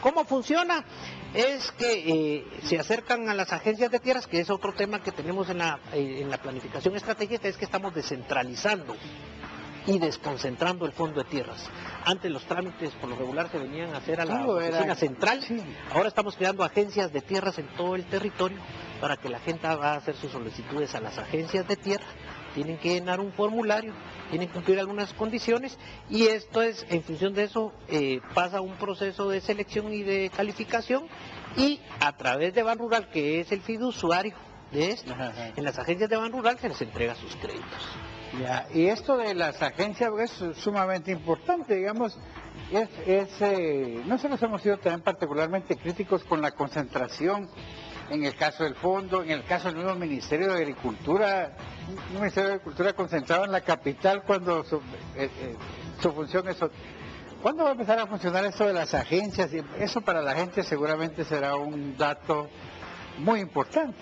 ¿Cómo funciona? Es que se acercan a las agencias de tierras, que es otro tema que tenemos en la planificación estratégica, es que estamos descentralizando y desconcentrando el fondo de tierras. Antes los trámites por lo regular se venían a hacer a la oficina central, ahora estamos creando agencias de tierras en todo el territorio para que la gente va a hacer sus solicitudes a las agencias de tierra. Tienen que llenar un formulario, tienen que cumplir algunas condiciones y esto es, en función de eso, pasa un proceso de selección y de calificación y a través de Banrural, que es el fiduciario de esto, en las agencias de Banrural se les entrega sus créditos. Ya, y esto de las agencias es sumamente importante, digamos, nosotros hemos sido también particularmente críticos con la concentración en el caso del fondo, en el caso del mismo Ministerio de Agricultura, un Ministerio de Agricultura concentrado en la capital cuando su función es... ¿Cuándo va a empezar a funcionar esto de las agencias? Eso para la gente seguramente será un dato muy importante.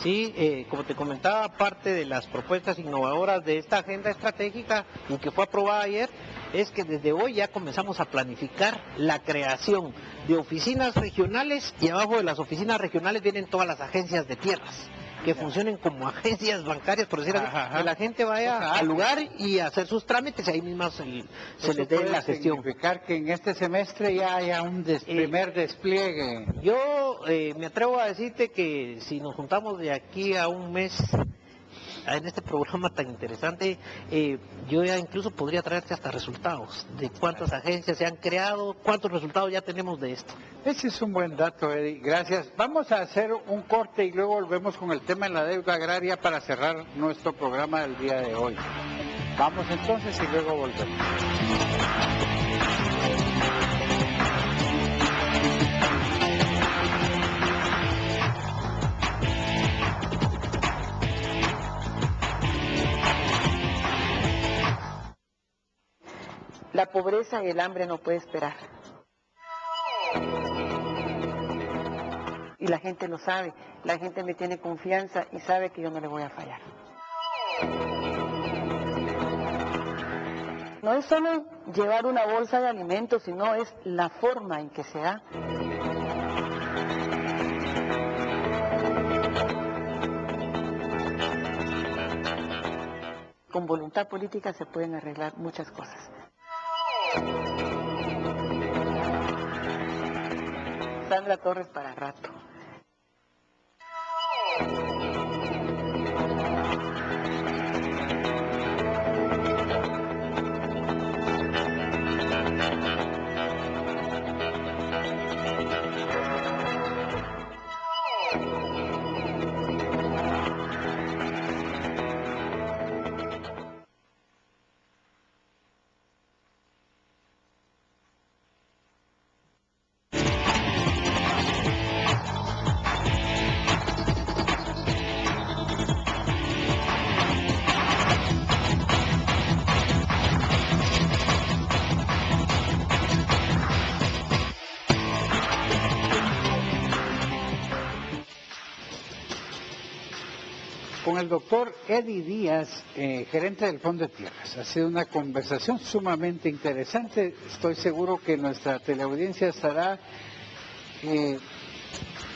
Sí, como te comentaba, parte de las propuestas innovadoras de esta agenda estratégica y que fue aprobada ayer, es que desde hoy ya comenzamos a planificar la creación de oficinas regionales y abajo de las oficinas regionales vienen todas las agencias de tierras que funcionen como agencias bancarias, por decir así, que la gente vaya al lugar y hacer sus trámites y ahí mismo se les dé la gestión. Significar que en este semestre ya haya un primer despliegue. Yo me atrevo a decirte que si nos juntamos de aquí a un mes en este programa tan interesante, yo ya incluso podría traerte hasta resultados de cuántas agencias se han creado, cuántos resultados ya tenemos de esto. Ese es un buen dato, Eddie. Gracias. Vamos a hacer un corte y luego volvemos con el tema de la deuda agraria para cerrar nuestro programa del día de hoy. Vamos entonces y luego volvemos. La pobreza y el hambre no puede esperar. Y la gente lo sabe, la gente me tiene confianza y sabe que yo no le voy a fallar. No es solo llevar una bolsa de alimentos, sino es la forma en que se da. Con voluntad política se pueden arreglar muchas cosas. Sandra Torres para rato. Con el doctor Eddie Díaz, gerente del Fondo de Tierras. Ha sido una conversación sumamente interesante. Estoy seguro que nuestra teleaudiencia estará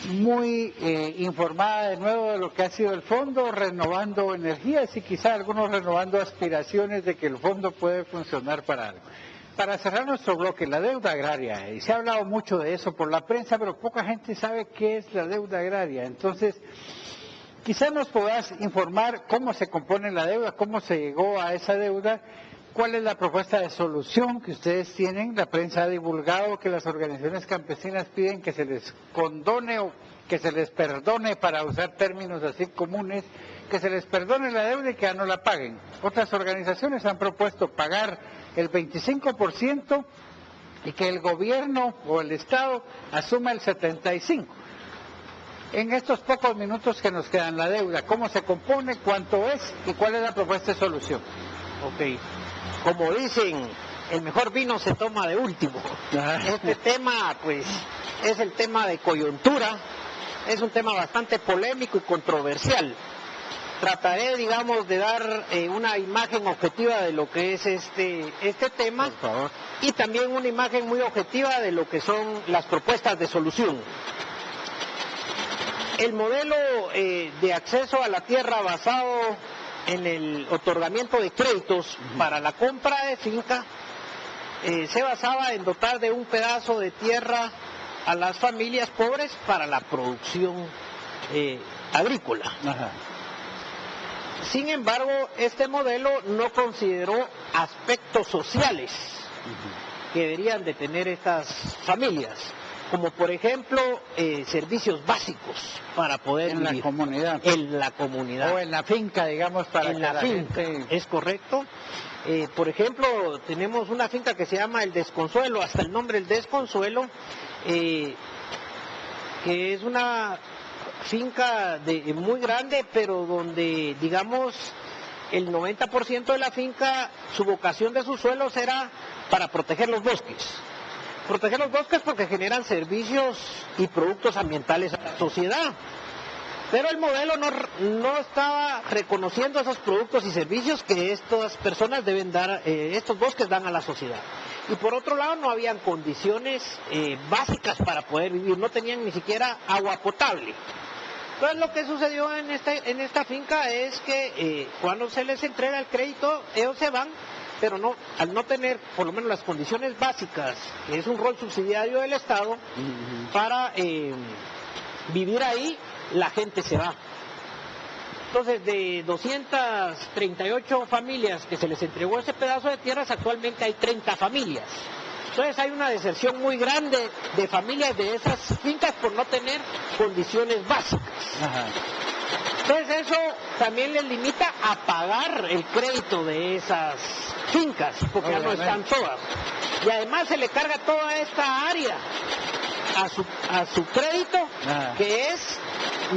muy informada de nuevo de lo que ha sido el fondo, renovando energías y quizá algunos renovando aspiraciones de que el fondo puede funcionar para algo. Para cerrar nuestro bloque, la deuda agraria, y se ha hablado mucho de eso por la prensa, pero poca gente sabe qué es la deuda agraria. Entonces, quizá nos podás informar cómo se compone la deuda, cómo se llegó a esa deuda, cuál es la propuesta de solución que ustedes tienen. La prensa ha divulgado que las organizaciones campesinas piden que se les condone o que se les perdone, para usar términos así comunes, que se les perdone la deuda y que ya no la paguen. Otras organizaciones han propuesto pagar el 25% y que el gobierno o el Estado asuma el 75%. En estos pocos minutos que nos quedan, la deuda, ¿cómo se compone, cuánto es y cuál es la propuesta de solución? Ok, como dicen, el mejor vino se toma de último. Este tema, pues, es el tema de coyuntura, es un tema bastante polémico y controversial. trataré, digamos, de dar una imagen objetiva de lo que es este tema, Por favor. y también una imagen muy objetiva de lo que son las propuestas de solución. El modelo de acceso a la tierra basado en el otorgamiento de créditos para la compra de finca se basaba en dotar de un pedazo de tierra a las familias pobres para la producción agrícola. Ajá. Sin embargo, este modelo no consideró aspectos sociales que deberían de tener estas familias, como por ejemplo servicios básicos para poder En vivir la comunidad. en la comunidad. O en la finca, digamos, para En que la finca, gente... es correcto. Por ejemplo, tenemos una finca que se llama El Desconsuelo, hasta el nombre El Desconsuelo, que es una finca muy grande, pero donde, digamos, el 90% de la finca, su vocación de sus suelos era para proteger los bosques. Proteger los bosques porque generan servicios y productos ambientales a la sociedad. Pero el modelo no estaba reconociendo esos productos y servicios que estas personas deben dar, estos bosques dan a la sociedad. Y por otro lado no habían condiciones básicas para poder vivir, no tenían ni siquiera agua potable. Entonces lo que sucedió en esta finca es que cuando se les entrega el crédito, ellos se van, pero no, al no tener por lo menos las condiciones básicas, que es un rol subsidiario del Estado, para vivir ahí, la gente se va. Entonces, de 238 familias que se les entregó ese pedazo de tierras, actualmente hay 30 familias. Entonces hay una deserción muy grande de familias de esas fincas por no tener condiciones básicas. Ajá. Entonces eso también les limita a pagar el crédito de esas fincas, porque ya no están todas. Y además se le carga toda esta área a su crédito, que es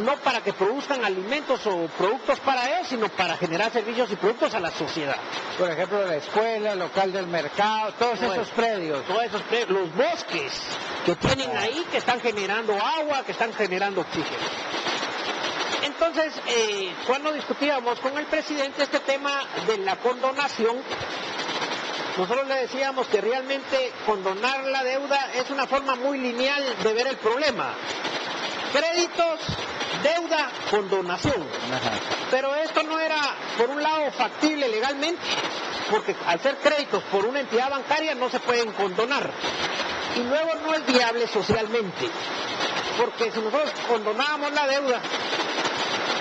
no para que produzcan alimentos o productos para ellos, sino para generar servicios y productos a la sociedad. Por ejemplo, la escuela, el local del mercado, todos esos predios. Todos esos predios, los bosques que tienen ahí, que están generando agua, que están generando oxígeno. Entonces, cuando discutíamos con el presidente este tema de la condonación, nosotros le decíamos que realmente condonar la deuda es una forma muy lineal de ver el problema. Créditos, deuda, condonación. Ajá. Pero esto no era, por un lado, factible legalmente, porque al ser créditos por una entidad bancaria no se pueden condonar. Y luego no es viable socialmente, porque si nosotros condonábamos la deuda,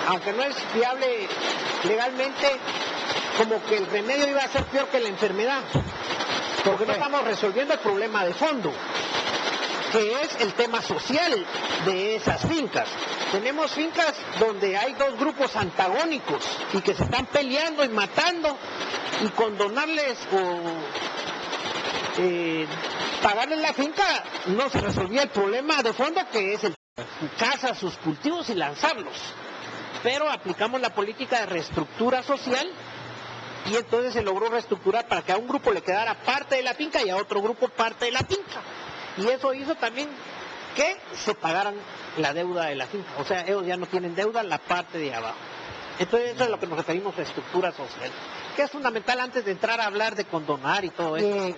aunque no es viable legalmente, como que el remedio iba a ser peor que la enfermedad, porque no estamos resolviendo el problema de fondo, que es el tema social de esas fincas. Tenemos fincas donde hay dos grupos antagónicos y que se están peleando y matando, y condonarles o pagarles la finca no se resolvía el problema de fondo, que es el cazar sus cultivos y lanzarlos. Pero aplicamos la política de reestructura social y entonces se logró reestructurar para que a un grupo le quedara parte de la finca y a otro grupo parte de la finca. Y eso hizo también que se pagaran la deuda de la finca. O sea, ellos ya no tienen deuda la parte de abajo. Entonces eso es a lo que nos referimos a estructura social, que es fundamental antes de entrar a hablar de condonar y todo eso.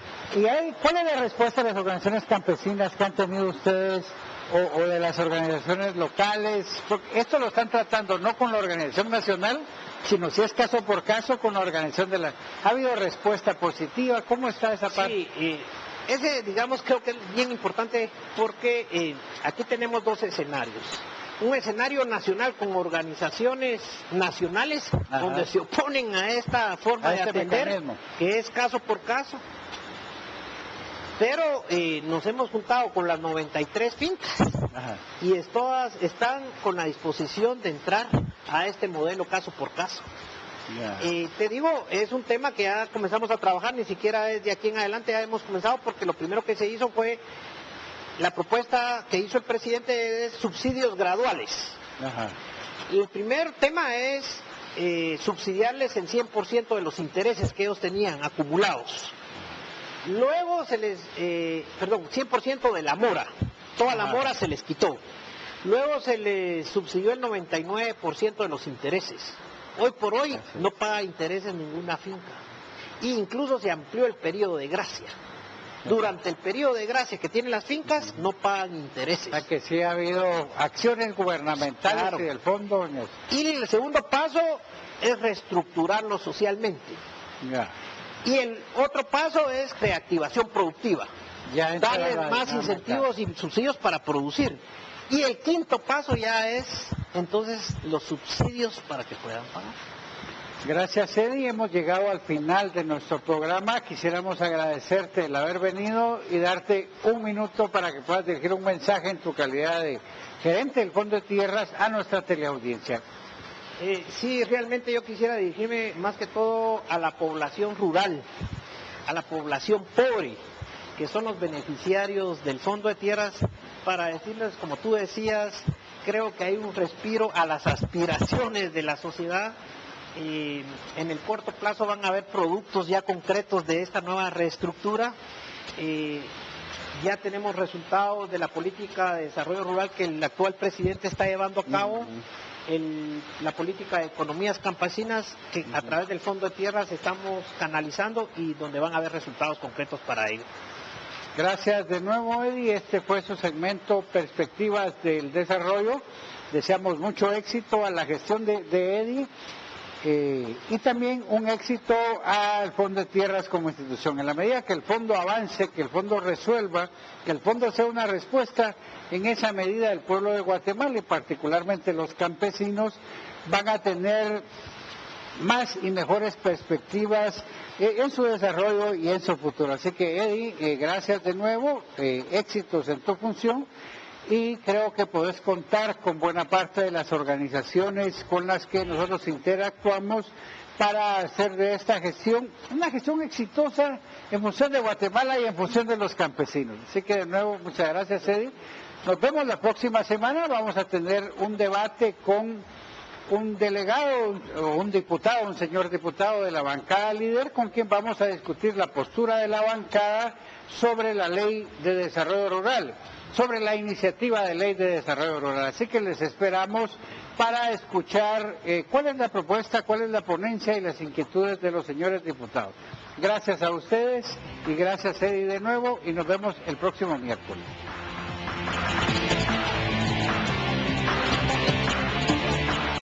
¿Cuál es la respuesta de las organizaciones campesinas que han tenido ustedes o de las organizaciones locales? Porque esto lo están tratando no con la organización nacional, sino si es caso por caso con la organización de la... ¿Ha habido respuesta positiva? ¿Cómo está esa parte? Sí, ese, digamos, creo que es bien importante porque aquí tenemos dos escenarios. Un escenario nacional con organizaciones nacionales, ajá, donde se oponen a esta forma de atender, mecanismo, que es caso por caso. Pero nos hemos juntado con las 93 fincas, ajá, y todas están con la disposición de entrar a este modelo caso por caso. Te digo, es un tema que ya comenzamos a trabajar, ni siquiera desde aquí en adelante ya hemos comenzado, porque lo primero que se hizo fue la propuesta que hizo el presidente de subsidios graduales. ajá. El primer tema es subsidiarles el 100% de los intereses que ellos tenían acumulados. Luego 100% de la mora, toda la mora se les quitó. Luego se les subsidió el 99% de los intereses. Hoy por hoy no paga intereses ninguna finca. E incluso se amplió el periodo de gracia. Durante el periodo de gracia que tienen las fincas no pagan intereses. O sea que sí ha habido acciones gubernamentales Claro. y del fondo en eso. Y el segundo paso es reestructurarlo socialmente. Ya. Y el otro paso es reactivación productiva. Ya entra Darles la más dinámica. incentivos y subsidios para producir. Y el quinto paso ya es entonces los subsidios para que puedan pagar. Gracias, Eddie. Hemos llegado al final de nuestro programa. Quisiéramos agradecerte el haber venido y darte un minuto para que puedas dirigir un mensaje en tu calidad de gerente del Fondo de Tierras a nuestra teleaudiencia. Sí, realmente yo quisiera dirigirme más que todo a la población rural, a la población pobre, que son los beneficiarios del Fondo de Tierras, para decirles, como tú decías, creo que hay un respiro a las aspiraciones de la sociedad. En el corto plazo van a haber productos ya concretos de esta nueva reestructura. Ya tenemos resultados de la política de desarrollo rural que el actual presidente está llevando a cabo, la política de economías campesinas que a través del Fondo de Tierras estamos canalizando y donde van a haber resultados concretos para ello. Gracias de nuevo, Eddie. Este fue su segmento Perspectivas del Desarrollo. Deseamos mucho éxito a la gestión de Eddie. Y también un éxito al Fondo de Tierras como institución. En la medida que el fondo avance, que el fondo resuelva, que el fondo sea una respuesta, en esa medida el pueblo de Guatemala y particularmente los campesinos van a tener más y mejores perspectivas en su desarrollo y en su futuro. Así que Eddie, gracias de nuevo, éxitos en tu función. Y creo que podés contar con buena parte de las organizaciones con las que nosotros interactuamos para hacer de esta gestión una gestión exitosa en función de Guatemala y en función de los campesinos. Así que de nuevo, muchas gracias, Eddie. Nos vemos la próxima semana. Vamos a tener un debate con un delegado o un diputado, un señor diputado de la bancada líder, con quien vamos a discutir la postura de la bancada sobre la ley de desarrollo rural, sobre la iniciativa de ley de desarrollo rural. Así que les esperamos para escuchar cuál es la propuesta, cuál es la ponencia y las inquietudes de los señores diputados. Gracias a ustedes y gracias, Eddie, de nuevo, y nos vemos el próximo miércoles.